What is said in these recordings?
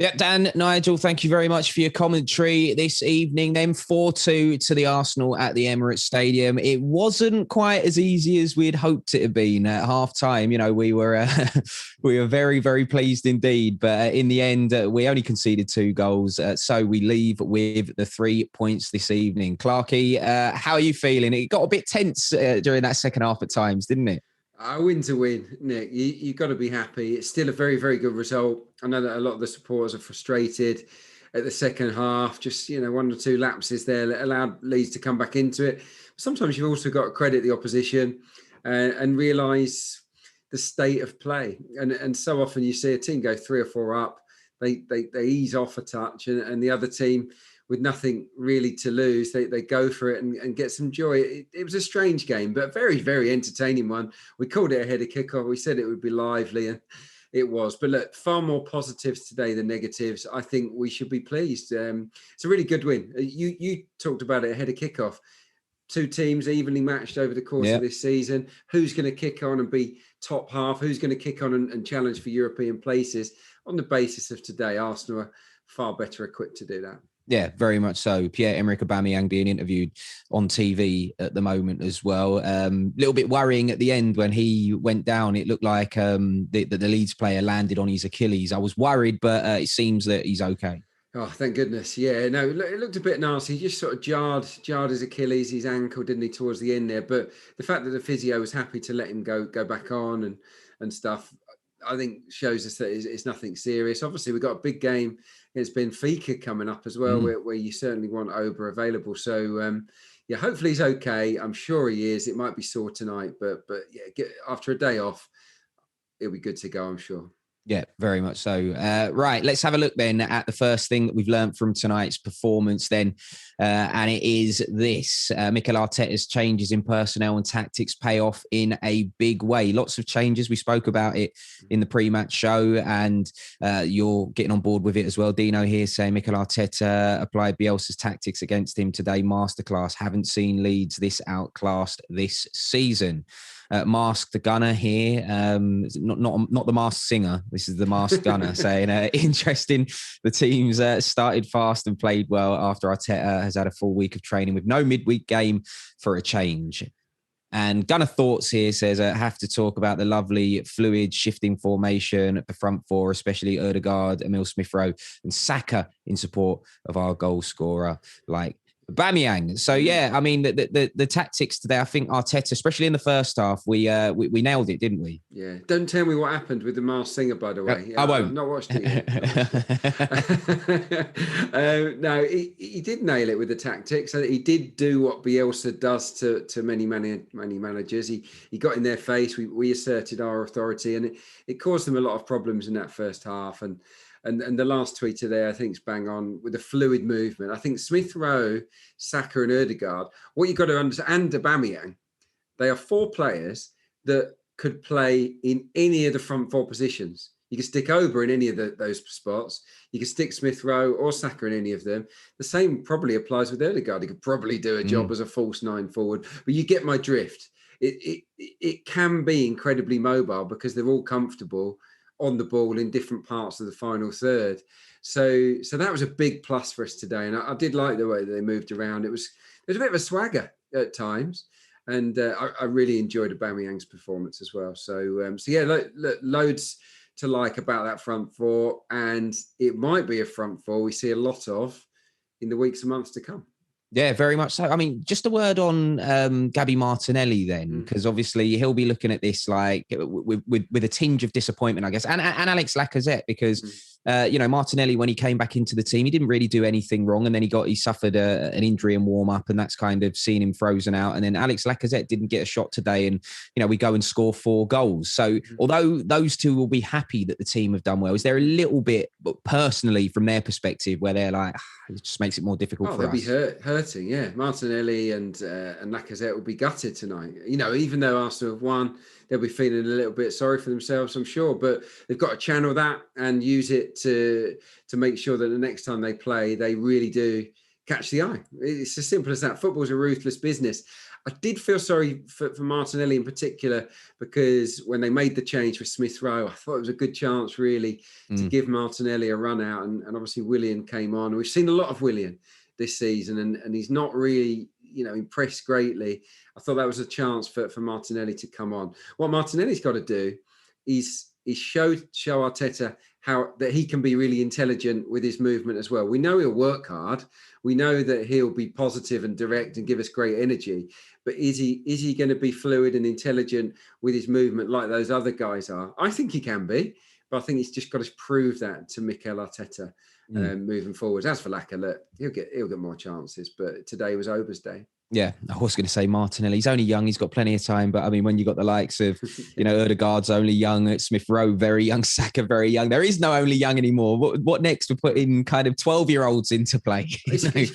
Yeah, Dan, Nigel, thank you very much for your commentary this evening. Then 4-2 to the Arsenal at the Emirates Stadium. It wasn't quite as easy as we'd hoped it had been at half-time. You know, we were very, very pleased indeed. But in the end, we only conceded 2 goals. So we leave with the 3 points this evening. Clarke, how are you feeling? It got a bit tense during that second half at times, didn't it? A win's a win, Nick. You've got to be happy. It's still a very, very good result. I know that a lot of the supporters are frustrated at the second half. Just, 1 or 2 lapses there that allowed Leeds to come back into it. Sometimes you've also got to credit the opposition and realise the state of play. And so often you see a team go 3 or 4 up. They ease off a touch and the other team, with nothing really to lose, they go for it and get some joy. It was a strange game, but a very, very entertaining one. We called it ahead of kickoff. We said it would be lively, and it was. But look, far more positives today than negatives. I think we should be pleased. It's a really good win. You talked about it ahead of kickoff. 2 teams evenly matched over the course of this season. Who's going to kick on and be top half? Who's going to kick on and challenge for European places? On the basis of today, Arsenal are far better equipped to do that. Yeah, very much so. Pierre-Emerick Aubameyang being interviewed on TV at the moment as well. Little bit worrying at the end when he went down. It looked like the Leeds player landed on his Achilles. I was worried, but it seems that he's okay. Oh, thank goodness. Yeah, no, it looked a bit nasty. He just sort of jarred his Achilles, his ankle, didn't he, towards the end there. But the fact that the physio was happy to let him go back on and stuff, I think shows us that it's nothing serious. Obviously, we've got a big game against Benfica coming up as well, where you certainly want AUBA available. So, hopefully he's okay. I'm sure he is. It might be sore tonight, but after a day off, it'll be good to go, I'm sure. Yeah, very much so. Right, let's have a look then at the first thing that we've learned from tonight's performance then. And it is this. Mikel Arteta's changes in personnel and tactics pay off in a big way. Lots of changes. We spoke about it in the pre-match show and you're getting on board with it as well. Dino here saying Mikel Arteta applied Bielsa's tactics against him today. Masterclass. Haven't seen Leeds this outclassed this season. Masked the Gunner here, not the masked singer. This is the masked Gunner saying, interesting. The teams started fast and played well after Arteta has had a full week of training with no midweek game for a change. And Gunner Thoughts here says, have to talk about the lovely fluid shifting formation at the front 4, especially Ødegaard, Emil Smith-Rowe and Saka in support of our goal scorer like Aubameyang. So yeah, I mean the tactics today, I think Arteta, especially in the first half, we nailed it, didn't we? Yeah. Don't tell me what happened with the masked singer, by the way. I won't. I've not watched it yet. No, he did nail it with the tactics. He did do what Bielsa does to many managers. He got in their face. We asserted our authority, and it caused them a lot of problems in that first half. And the last tweet today, I think, is bang on with the fluid movement. I think Smith-Rowe, Saka and Ødegaard, what you've got to understand, and Aubameyang, they are 4 players that could play in any of the front 4 positions. You can stick Auba in any of those spots. You can stick Smith-Rowe or Saka in any of them. The same probably applies with Ødegaard. He could probably do a job as a false 9 forward. But you get my drift. It can be incredibly mobile because they're all comfortable on the ball in different parts of the final third. So that was a big plus for us today. And I did like the way that they moved around. There was a bit of a swagger at times. And I really enjoyed Aubameyang's performance as well. So loads to like about that front 4. And it might be a front 4 we see a lot of in the weeks and months to come. Yeah, very much so. I mean, just a word on Gabby Martinelli then, because obviously he'll be looking at this like with a tinge of disappointment, I guess, and Alex Lacazette, because Martinelli, when he came back into the team, he didn't really do anything wrong, and then he suffered an injury in warm up, and that's kind of seen him frozen out. And then Alex Lacazette didn't get a shot today, and we go and score 4 goals. So although those 2 will be happy that the team have done well, is there a little bit personally from their perspective where they're like, it just makes it more difficult for us? They'll be hurting, yeah. Martinelli and Lacazette will be gutted tonight. Even though Arsenal have won, they'll be feeling a little bit sorry for themselves, I'm sure. But they've got to channel that and use it to make sure that the next time they play, they really do catch the eye. It's as simple as that. Football's a ruthless business. I did feel sorry for Martinelli in particular, because when they made the change for Smith Rowe, I thought it was a good chance really to give Martinelli a run out. And obviously Willian came on. We've seen a lot of Willian this season, and he's not really, impressed greatly. I thought that was a chance for Martinelli to come on. What Martinelli's got to do is show Arteta how that he can be really intelligent with his movement as well. We know he'll work hard. We know that he'll be positive and direct and give us great energy. But is he going to be fluid and intelligent with his movement like those other guys are? I think he can be, but I think he's just got to prove that to Mikel Arteta moving forward. As for Lacazette, look, he'll get more chances. But today was Auba's day. Yeah, I was going to say Martinelli. He's only young. He's got plenty of time. But I mean, when you got the likes of, Ødegaard's only young, Smith Rowe very young, Saka very young. There is no only young anymore. What next? We're putting kind of 12-year-olds into play.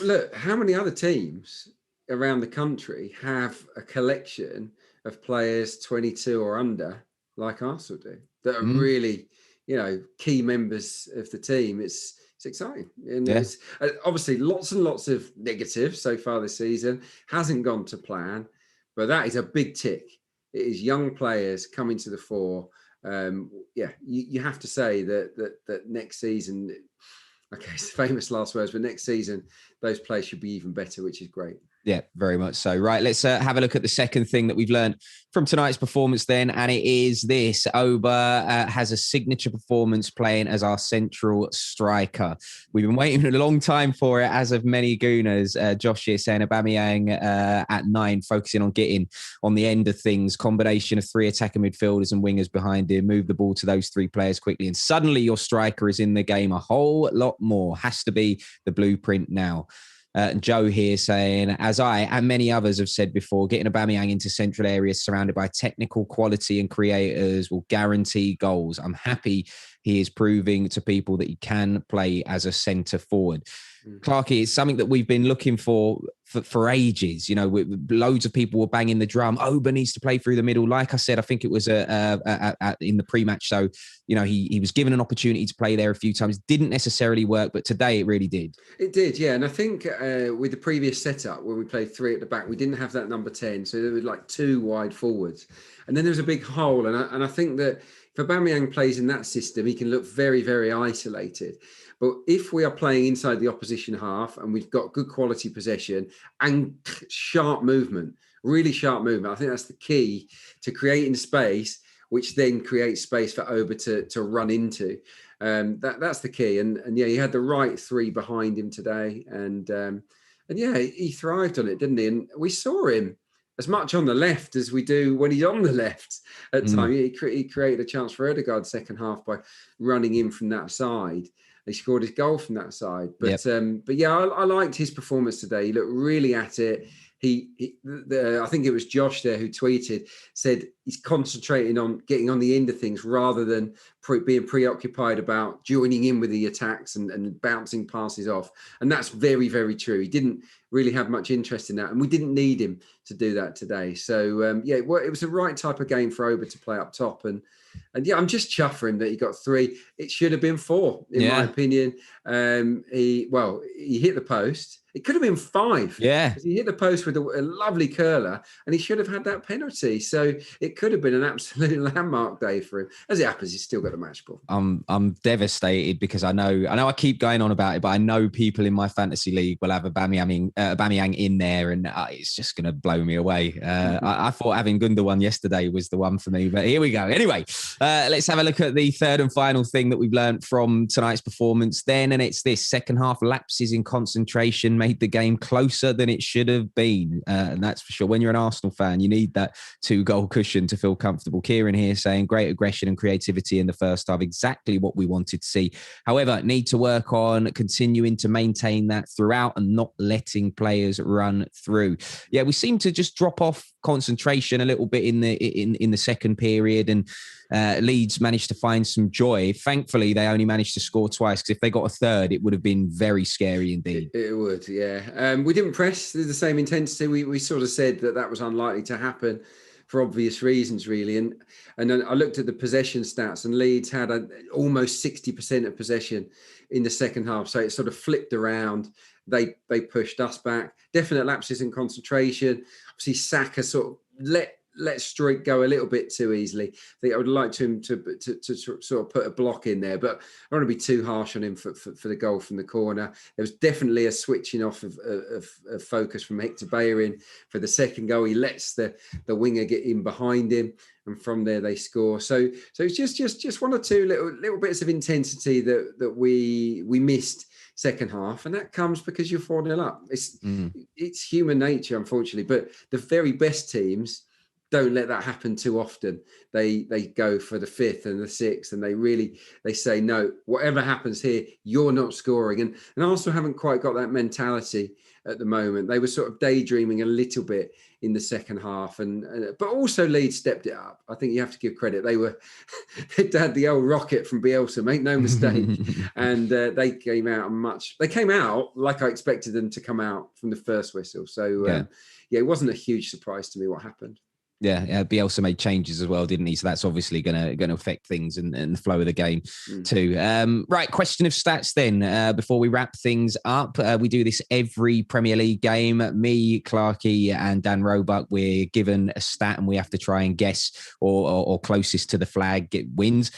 Look, how many other teams around the country have a collection of players 22 or under, like Arsenal do, that are really, key members of the team? It's exciting. And it's obviously lots and lots of negatives so far this season. Hasn't gone to plan, but that is a big tick. It is young players coming to the fore. You have to say that next season, okay, it's famous last words, but next season, those players should be even better, which is great. Yeah, very much so. Right, let's have a look at the second thing that we've learned from tonight's performance then, and it is this. AUBA has a signature performance playing as our central striker. We've been waiting a long time for it, as of many Gooners. Josh here saying Aubameyang at 9, focusing on getting on the end of things. Combination of 3 attacking midfielders and wingers behind him. Move the ball to those 3 players quickly, and suddenly your striker is in the game a whole lot more. Has to be the blueprint now. Joe here saying, as I and many others have said before, getting Aubameyang into central areas surrounded by technical quality and creators will guarantee goals. I'm happy he is proving to people that he can play as a centre forward. Clarke, it's something that we've been looking for ages. Loads of people were banging the drum. AUBA needs to play through the middle. Like I said, I think it was in the pre-match show. He was given an opportunity to play there a few times. Didn't necessarily work, but today it really did. It did, yeah. And I think with the previous setup, when we played 3 at the back, we didn't have that number 10. So there was like 2 wide forwards. And then there was a big hole. And I think that if Aubameyang plays in that system, he can look very, very isolated. But if we are playing inside the opposition half and we've got good quality possession and sharp movement, really sharp movement, I think that's the key to creating space, which then creates space for AUBA to run into. That's the key. And he had the right 3 behind him today. And he thrived on it, didn't he? And we saw him as much on the left as we do when he's on the left at times. He created a chance for Ødegaard second half by running in from that side. He scored his goal from that side. But I liked his performance today. He looked really at it. I think it was Josh there who tweeted, said he's concentrating on getting on the end of things rather than being preoccupied about joining in with the attacks and bouncing passes off. And that's very, very true. He didn't really have much interest in that, and we didn't need him to do that today. So, it was the right type of game for AUBA to play up top. And I'm just chuffed for him that he got 3. It should have been 4, in my opinion. He hit the post. It could have been 5. Yeah. He hit the post with a lovely curler, and he should have had that penalty. So it could have been an absolute landmark day for him. As it happens, he's still got a match ball. I'm devastated because I know I keep going on about it, but I know people in my fantasy league will have Aubameyang in there, and it's just going to blow me away. I thought having Gundogan yesterday was the one for me, but here we go. Anyway, let's have a look at the third and final thing that we've learned from tonight's performance then, and it's this: second half lapses in concentration made the game closer than it should have been, and that's for sure. When you're an Arsenal fan, you need that 2-goal cushion to feel comfortable. Kieran here saying great aggression and creativity in the first half, exactly what we wanted to see. However, need to work on continuing to maintain that throughout and not letting players run through. Yeah, we seem to just drop off concentration a little bit in the second period, and Leeds managed to find some joy. Thankfully, they only managed to score twice, because if they got a third, it would have been very scary indeed. It would, yeah. We didn't press with the same intensity. We sort of said that was unlikely to happen for obvious reasons, really. And then I looked at the possession stats, and Leeds had almost 60% of possession in the second half. So it sort of flipped around. They pushed us back. Definite lapses in concentration. Obviously, Saka sort of let Street go a little bit too easily. I think I would like him to sort of put a block in there, but I don't want to be too harsh on him for the goal from the corner. There was definitely a switching off of focus from Hector Bellerin for the second goal. He lets the winger get in behind him, and from there they score. So it's just one or two little bits of intensity that we missed second half, and that comes because you're 4-0 up. It's human nature, unfortunately, but the very best teams don't let that happen too often. They go for the 5th and the 6th, and they say, no, whatever happens here, you're not scoring. And Arsenal haven't quite got that mentality at the moment. They were sort of daydreaming a little bit in the second half, but also Leeds stepped it up. I think you have to give credit. They'd had the old rocket from Bielsa, make no mistake, and they came out like I expected them to come out from the first whistle. So it wasn't a huge surprise to me what happened. Yeah, Bielsa made changes as well, didn't he? So that's obviously going to affect things and the flow of the game too. Right, question of stats then. Before we wrap things up, we do this every Premier League game. Me, Clarke, and Dan Roebuck, we're given a stat and we have to try and guess or closest to the flag wins.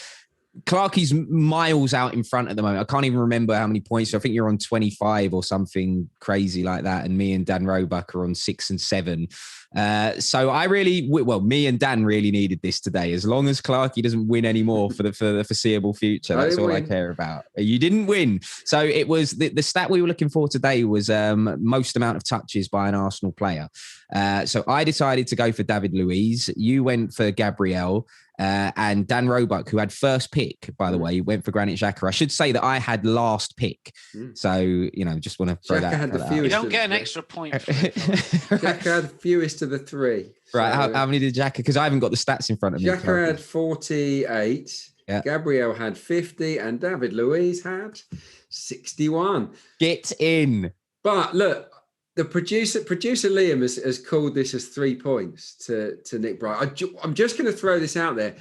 Clarke's miles out in front at the moment. I can't even remember how many points. I think you're on 25 or something crazy like that. And me and Dan Roebuck are on 6 and 7. So me and Dan really needed this today. As long as Clarke doesn't win anymore for the foreseeable future, that's all I care about. You didn't win. So it was the stat we were looking for today was most amount of touches by an Arsenal player. So I decided to go for David Luiz. You went for Gabriel. And Dan Roebuck, who had first pick, by the way, went for Granit Xhaka. I should say that I had last pick. So, just want to throw that out. You don't get an extra point for it. Xhaka had the fewest of the 3. Right, so, how many did Xhaka? Because I haven't got the stats in front of me. Xhaka had 48. Yeah. Gabriel had 50. And David Luiz had 61. Get in. But look, the producer Liam has called this as 3 points to Nick Bright. I'm just going to throw this out there.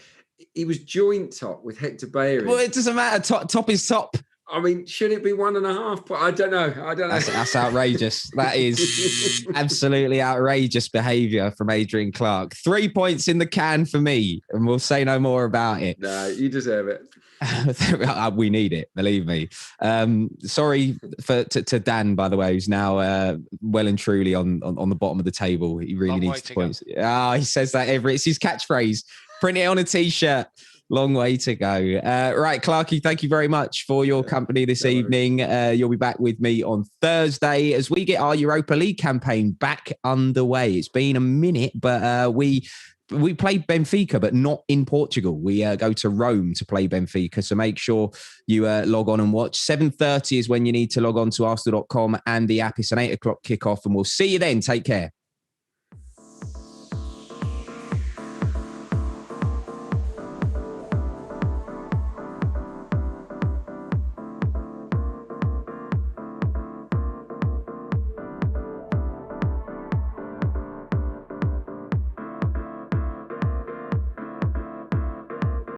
He was joint top with Hector Bellerin. Well, it doesn't matter. Top is top. I mean, should it be 1.5? But I don't know. That's outrageous. That is absolutely outrageous behaviour from Adrian Clarke. 3 points in the can for me, and we'll say no more about it. No, you deserve it. We need it, believe me. Sorry to Dan, by the way, who's now well and truly on the bottom of the table. He really needs the points. He says that it's his catchphrase. Print it on a t-shirt. Long way to go. Right, Clarke, thank you very much for your company this evening. You'll be back with me on Thursday as we get our Europa League campaign back underway. It's been a minute, but we played Benfica, but not in Portugal. We go to Rome to play Benfica. So make sure you log on and watch. 7:30 is when you need to log on to arsenal.com and the app. It's an 8 o'clock kickoff, and we'll see you then. Take care.